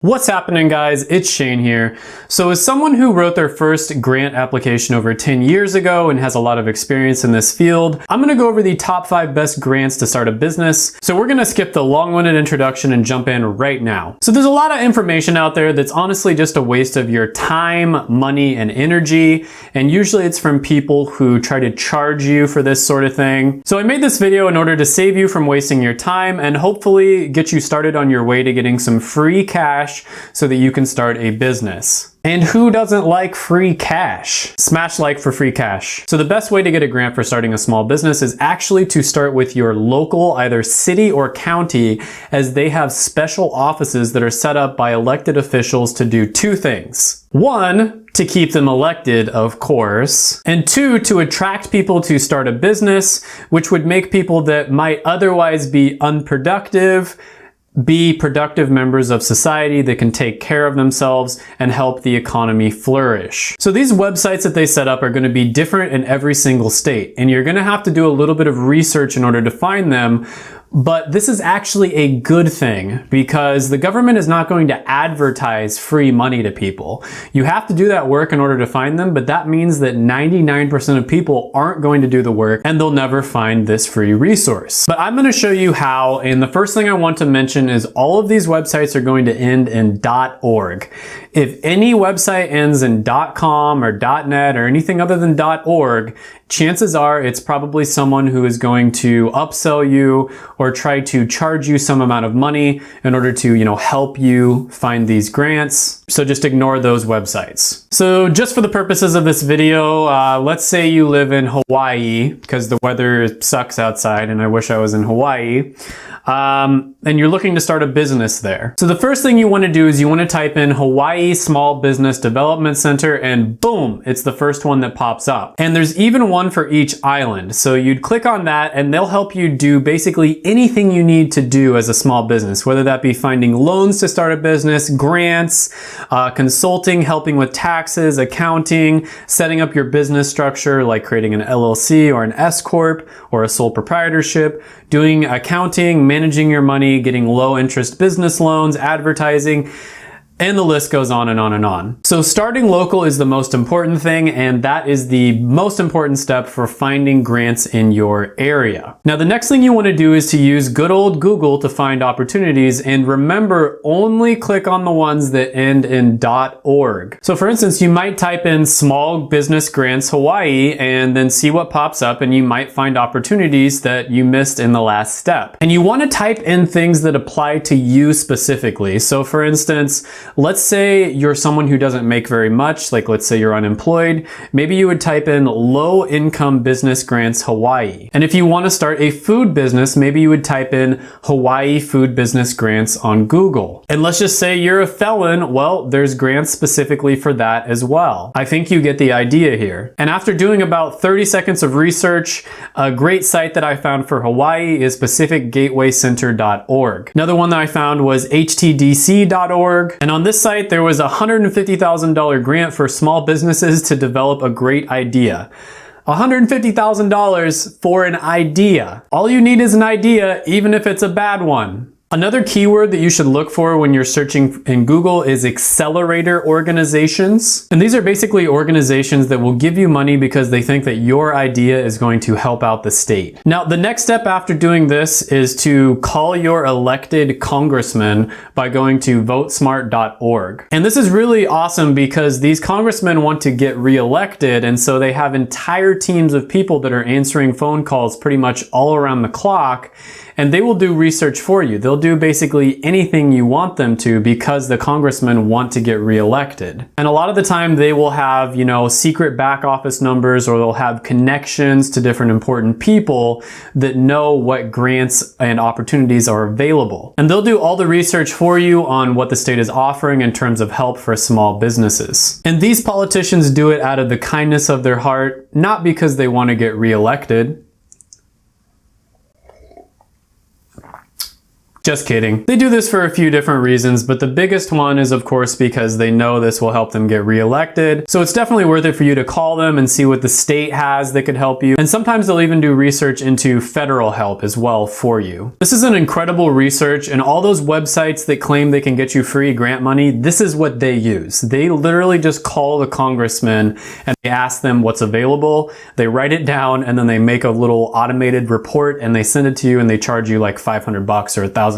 What's happening, guys? It's Shane here. So as someone who wrote their first grant application over 10 years ago and has a lot of experience in this field, I'm gonna go over the top 5 best grants to start a business. So we're gonna skip the long-winded introduction and jump in right now. So there's a lot of information out there that's honestly just a waste of your time, money, and energy. And usually it's from people who try to charge you for this sort of thing. So I made this video in order to save you from wasting your time and hopefully get you started on your way to getting some free cash so that you can start a business. And who doesn't like free cash? Smash like for free cash. So the best way to get a grant for starting a small business is actually to start with your local, either city or county, as they have special offices that are set up by elected officials to do 2 things. 1, to keep them elected, of course. And 2, to attract people to start a business, which would make people that might otherwise be unproductive be productive members of society that can take care of themselves and help the economy flourish. So these websites that they set up are going to be different in every single state, and you're going to have to do a little bit of research in order to find them. But this is actually a good thing because the government is not going to advertise free money to people. You have to do that work in order to find them, but that means that 99% of people aren't going to do the work and they'll never find this free resource. But I'm going to show you how, and the first thing I want to mention is all of these websites are going to end in .org. If any website ends in .com or .net or anything other than .org, chances are it's probably someone who is going to upsell you or try to charge you some amount of money in order to, help you find these grants. So just ignore those websites. So just for the purposes of this video, let's say you live in Hawaii because the weather sucks outside and I wish I was in Hawaii. And you're looking to start a business there. So the first thing you want to do is you want to type in Hawaii Small Business Development Center and boom, it's the first one that pops up. And there's even one for each island. So you'd click on that and they'll help you do basically anything you need to do as a small business, whether that be finding loans to start a business, grants, consulting, helping with taxes, accounting, setting up your business structure like creating an LLC or an S Corp or a sole proprietorship, doing accounting, managing your money, getting low interest business loans, advertising, and the list goes on and on and on. So starting local is the most important thing, and that is the most important step for finding grants in your area. Now, the next thing you want to do is to use good old Google to find opportunities, and remember, only click on the ones that end in .org. So for instance, you might type in Small Business Grants Hawaii and then see what pops up, and you might find opportunities that you missed in the last step. And you want to type in things that apply to you specifically. So for instance, let's say you're someone who doesn't make very much, like let's say you're unemployed. Maybe you would type in Low Income Business Grants Hawaii. And if you want to start a food business, maybe you would type in Hawaii Food Business Grants on Google. And let's just say you're a felon, well, there's grants specifically for that as well. I think you get the idea here. And after doing about 30 seconds of research, a great site that I found for Hawaii is PacificGatewayCenter.org. Another one that I found was HTDC.org. And on this site, there was a $150,000 grant for small businesses to develop a great idea. $150,000 for an idea. All you need is an idea, even if it's a bad one. Another keyword that you should look for when you're searching in Google is accelerator organizations. And these are basically organizations that will give you money because they think that your idea is going to help out the state. Now, the next step after doing this is to call your elected congressman by going to votesmart.org. And this is really awesome because these congressmen want to get reelected, and so they have entire teams of people that are answering phone calls pretty much all around the clock. And they will do research for you. They'll do basically anything you want them to because the congressmen want to get reelected. And a lot of the time they will have, secret back office numbers, or they'll have connections to different important people that know what grants and opportunities are available. And they'll do all the research for you on what the state is offering in terms of help for small businesses. And these politicians do it out of the kindness of their heart, not because they want to get reelected. Just kidding. They do this for a few different reasons, but the biggest one is of course because they know this will help them get reelected. So it's definitely worth it for you to call them and see what the state has that could help you. And sometimes they'll even do research into federal help as well for you. This is an incredible research, and all those websites that claim they can get you free grant money, this is what they use. They literally just call the congressman and they ask them what's available. They write it down and then they make a little automated report and they send it to you, and they charge you like $500 or $1,000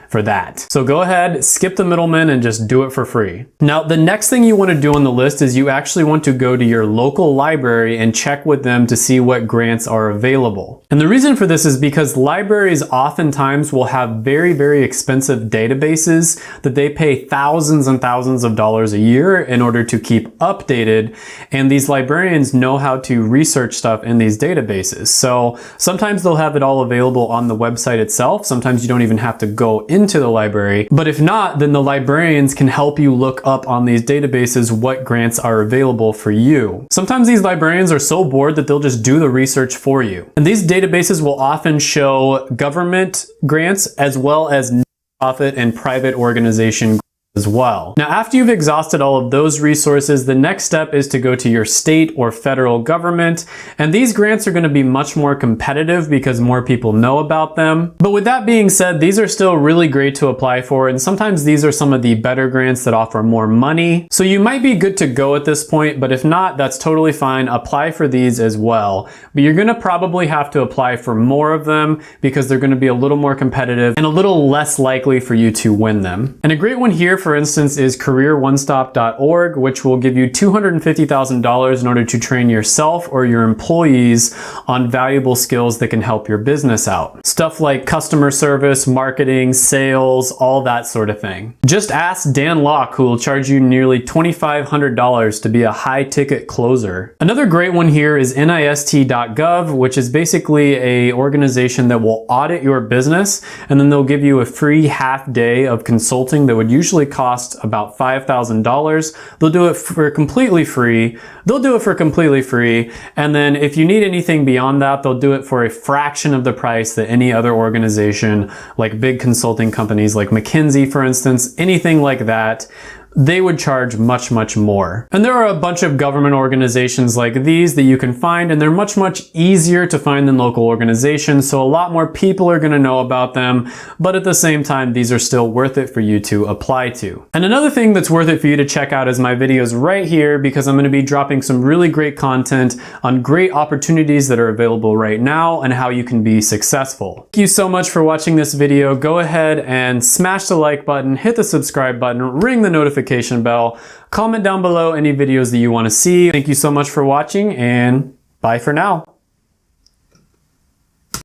for that. So go ahead, skip the middleman and just do it for free. Now, the next thing you want to do on the list is you actually want to go to your local library and check with them to see what grants are available. And the reason for this is because libraries oftentimes will have very, very expensive databases that they pay thousands and thousands of dollars a year in order to keep updated. And these librarians know how to research stuff in these databases. So sometimes they'll have it all available on the website itself. Sometimes you don't even have to go into the library. But if not, then the librarians can help you look up on these databases what grants are available for you. Sometimes these librarians are so bored that they'll just do the research for you. And these databases will often show government grants as well as nonprofit and private organization as well. Now, after you've exhausted all of those resources, the next step is to go to your state or federal government, and these grants are going to be much more competitive because more people know about them. But with that being said, these are still really great to apply for, and sometimes these are some of the better grants that offer more money. So you might be good to go at this point, but if not, that's totally fine. Apply for these as well. But you're going to probably have to apply for more of them because they're going to be a little more competitive and a little less likely for you to win them. And a great one here, for instance, is careeronestop.org, which will give you $250,000 in order to train yourself or your employees on valuable skills that can help your business out. Stuff like customer service, marketing, sales, all that sort of thing. Just ask Dan Locke, who will charge you nearly $2,500 to be a high-ticket closer. Another great one here is NIST.gov, which is basically an organization that will audit your business, and then they'll give you a free half day of consulting that would usually cost about $5,000. They'll do it for completely free. And then if you need anything beyond that, they'll do it for a fraction of the price that any other organization, like big consulting companies like McKinsey, for instance, anything like that, they would charge much, much more. And there are a bunch of government organizations like these that you can find, and they're much, much easier to find than local organizations, so a lot more people are gonna know about them, but at the same time, these are still worth it for you to apply to. And another thing that's worth it for you to check out is my videos right here, because I'm gonna be dropping some really great content on great opportunities that are available right now and how you can be successful. Thank you so much for watching this video. Go ahead and smash the like button, hit the subscribe button, ring the notification bell, comment down below any videos that you want to see. Thank you so much for watching, and bye for now.